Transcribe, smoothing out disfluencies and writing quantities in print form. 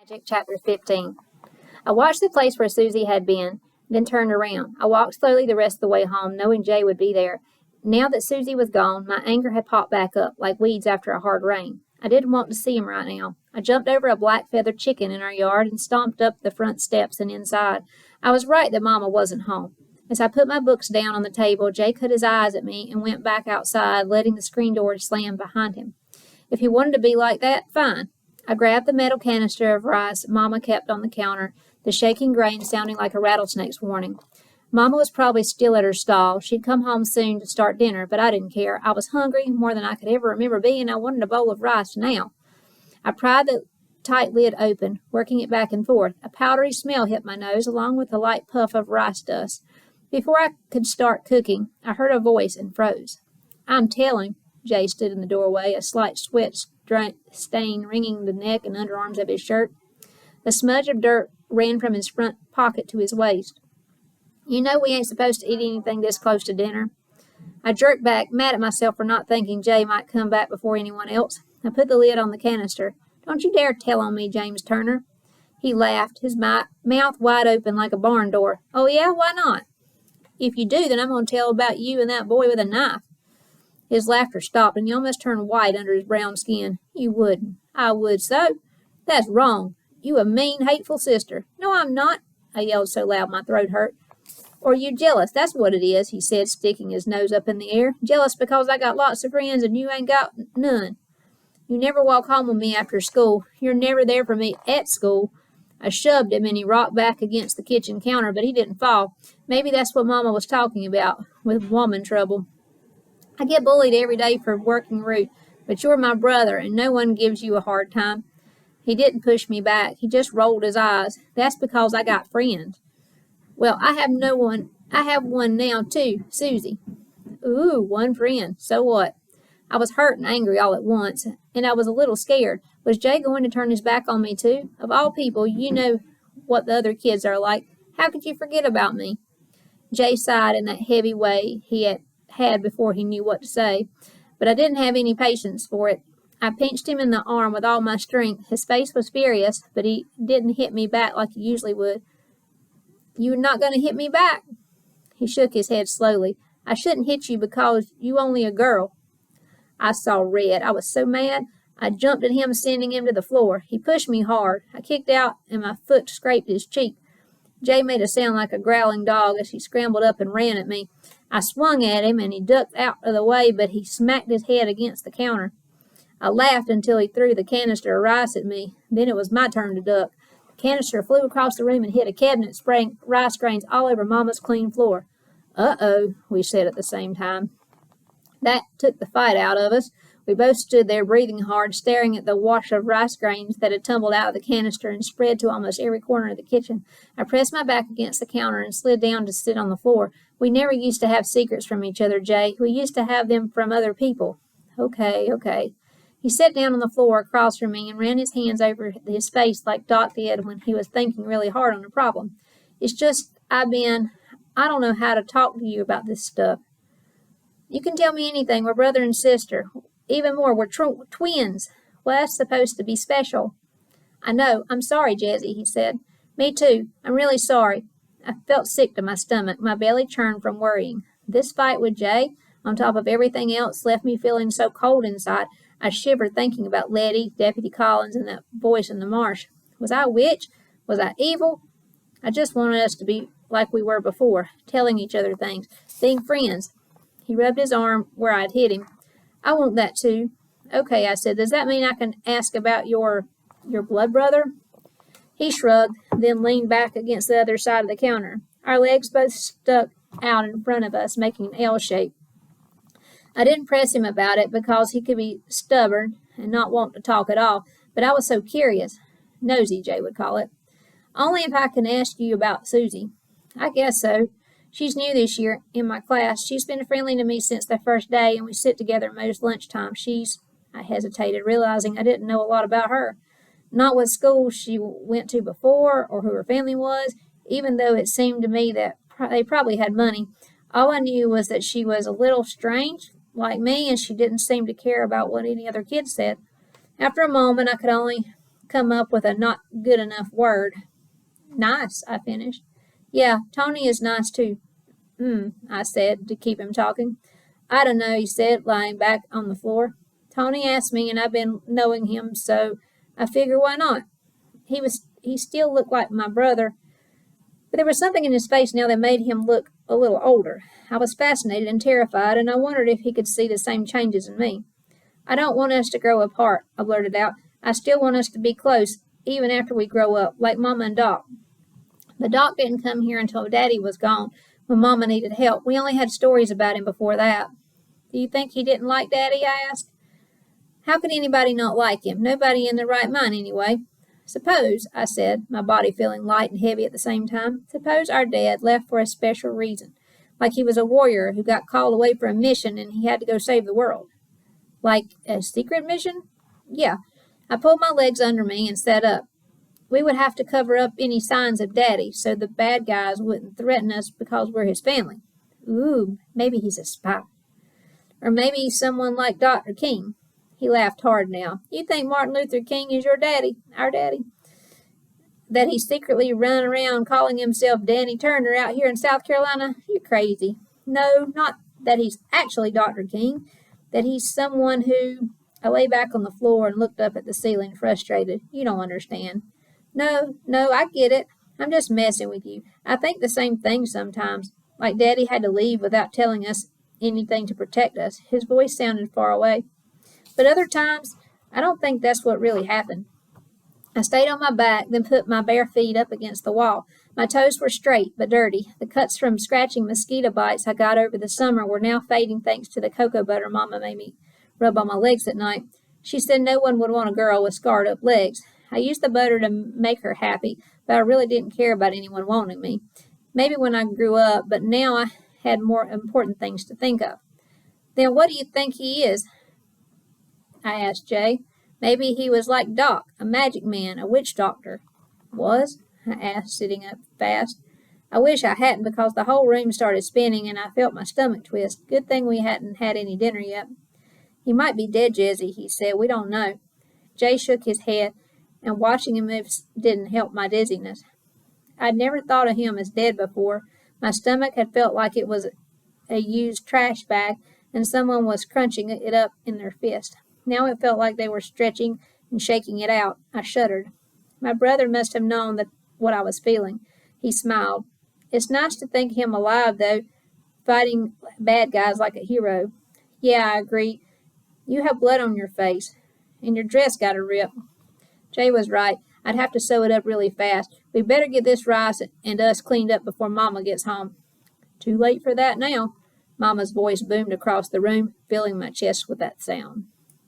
Magic, Chapter 15. I watched the place where Susie had been, then turned around. I walked slowly the rest of the way home, knowing Jay would be there. Now that Susie was gone, my anger had popped back up, like weeds after a hard rain. I didn't want to see him right now. I jumped over a black feathered chicken in our yard and stomped up the front steps and inside. I was right that Mama wasn't home. As I put my books down on the table, Jay cut his eyes at me and went back outside, letting the screen door slam behind him. If he wanted to be like that, fine. I grabbed the metal canister of rice Mama kept on the counter, the shaking grain sounding like a rattlesnake's warning. Mama was probably still at her stall. She'd come home soon to start dinner, but I didn't care. I was hungry, more than I could ever remember being. I wanted a bowl of rice now. I pried the tight lid open, working it back and forth. A powdery smell hit my nose, along with a light puff of rice dust. Before I could start cooking, I heard a voice and froze. I'm telling. Jay stood in the doorway, a slight sweat stain wringing the neck and underarms of his shirt. A smudge of dirt ran from his front pocket to his waist. You know we ain't supposed to eat anything this close to dinner. I jerked back, mad at myself for not thinking Jay might come back before anyone else. I put the lid on the canister. Don't you dare tell on me, James Turner. He laughed, his mouth wide open like a barn door. Oh, yeah? Why not? If you do, then I'm going to tell about you and that boy with a knife. His laughter stopped, and he almost turned white under his brown skin. You wouldn't. I would so. That's wrong. You a mean, hateful sister. No, I'm not. I yelled so loud my throat hurt. Or you jealous, that's what it is, he said, sticking his nose up in the air. Jealous because I got lots of friends and you ain't got none. You never walk home with me after school. You're never there for me at school. I shoved him and he rocked back against the kitchen counter, but he didn't fall. Maybe that's what Mama was talking about, with woman trouble. I get bullied every day for working rude, but you're my brother and no one gives you a hard time. He didn't push me back. He just rolled his eyes. That's because I got friends. Well, I have no one. I have one now, too, Susie. Ooh, one friend. So what? I was hurt and angry all at once, and I was a little scared. Was Jay going to turn his back on me, too? Of all people, you know what the other kids are like. How could you forget about me? Jay sighed in that heavy way he had before he knew what to say, but I didn't have any patience for it. I pinched him in the arm with all my strength. His face was furious, but he didn't hit me back like he usually would. You're not going to hit me back? He shook his head slowly. I shouldn't hit you because you only a girl. I saw red. I was so mad. I jumped at him, sending him to the floor. He pushed me hard. I kicked out, and my foot scraped his cheek. Jay made a sound like a growling dog as he scrambled up and ran at me. I swung at him, and he ducked out of the way, but he smacked his head against the counter. I laughed until he threw the canister of rice at me. Then it was my turn to duck. The canister flew across the room and hit a cabinet, spraying rice grains all over Mama's clean floor. Uh-oh, we said at the same time. That took the fight out of us. We both stood there breathing hard, staring at the wash of rice grains that had tumbled out of the canister and spread to almost every corner of the kitchen. I pressed my back against the counter and slid down to sit on the floor. We never used to have secrets from each other, Jay. We used to have them from other people. Okay. He sat down on the floor across from me and ran his hands over his face like Doc did when he was thinking really hard on a problem. It's just I don't know how to talk to you about this stuff. You can tell me anything. We're brother and sister. Even more, we're twins. Well, that's supposed to be special. I know. I'm sorry, Jessie, he said. Me too. I'm really sorry. I felt sick to my stomach. My belly churned from worrying. This fight with Jay, on top of everything else, left me feeling so cold inside. I shivered thinking about Letty, Deputy Collins, and that voice in the marsh. Was I a witch? Was I evil? I just wanted us to be like we were before, telling each other things, being friends. He rubbed his arm where I'd hit him. I want that too. Okay, I said, does that mean I can ask about your blood brother? He shrugged, then leaned back against the other side of the counter. Our legs both stuck out in front of us, making an L shape. I didn't press him about it because he could be stubborn and not want to talk at all, but I was so curious. Nosy, Jay would call it. Only if I can ask you about Susie. I guess so. She's new this year in my class. She's been friendly to me since the first day, and we sit together most lunchtime. I hesitated, realizing I didn't know a lot about her. Not what school she went to before or who her family was, even though it seemed to me that they probably had money. All I knew was that she was a little strange, like me, and she didn't seem to care about what any other kid said. After a moment, I could only come up with a not good enough word. Nice, I finished. Yeah, Tony is nice too. I said, to keep him talking. I don't know, he said, lying back on the floor. Tony asked me, and I've been knowing him, so I figure why not? He still looked like my brother, but there was something in his face now that made him look a little older. I was fascinated and terrified, and I wondered if he could see the same changes in me. I don't want us to grow apart, I blurted out. I still want us to be close, even after we grow up, like Mama and Doc. The Doc didn't come here until Daddy was gone, when Mama needed help. We only had stories about him before that. Do you think he didn't like Daddy? I asked. How could anybody not like him? Nobody in their right mind, anyway. Suppose, I said, my body feeling light and heavy at the same time, suppose our dad left for a special reason, like he was a warrior who got called away for a mission and he had to go save the world. Like a secret mission? Yeah. I pulled my legs under me and sat up. We would have to cover up any signs of Daddy so the bad guys wouldn't threaten us because we're his family. Ooh, maybe he's a spy. Or maybe someone like Dr. King. He laughed hard now. You think Martin Luther King is your daddy, our daddy? That he secretly run around calling himself Danny Turner out here in South Carolina? You're crazy. No, not that he's actually Dr. King. That he's someone who... I lay back on the floor and looked up at the ceiling, frustrated. You don't understand. No, I get it. I'm just messing with you. I think the same thing sometimes. Like Daddy had to leave without telling us anything to protect us. His voice sounded far away. But other times, I don't think that's what really happened. I stayed on my back, then put my bare feet up against the wall. My toes were straight, but dirty. The cuts from scratching mosquito bites I got over the summer were now fading thanks to the cocoa butter Mama made me rub on my legs at night. She said no one would want a girl with scarred up legs. I used the butter to make her happy, but I really didn't care about anyone wanting me. Maybe when I grew up, but now I had more important things to think of. Then what do you think he is? I asked Jay. Maybe he was like Doc, a magic man, a witch doctor. Was? I asked, sitting up fast. I wish I hadn't, because the whole room started spinning and I felt my stomach twist. Good thing we hadn't had any dinner yet. He might be dead, Jesse, he said. We don't know. Jay shook his head, and watching him move didn't help my dizziness. I'd never thought of him as dead before. My stomach had felt like it was a used trash bag, and someone was crunching it up in their fist. Now it felt like they were stretching and shaking it out. I shuddered. My brother must have known what I was feeling. He smiled. It's nice to think him alive, though, fighting bad guys like a hero. Yeah, I agree. You have blood on your face, and your dress got a rip. Jay was right. I'd have to sew it up really fast. We'd better get this rice and us cleaned up before Mama gets home. Too late for that now. Mama's voice boomed across the room, filling my chest with that sound.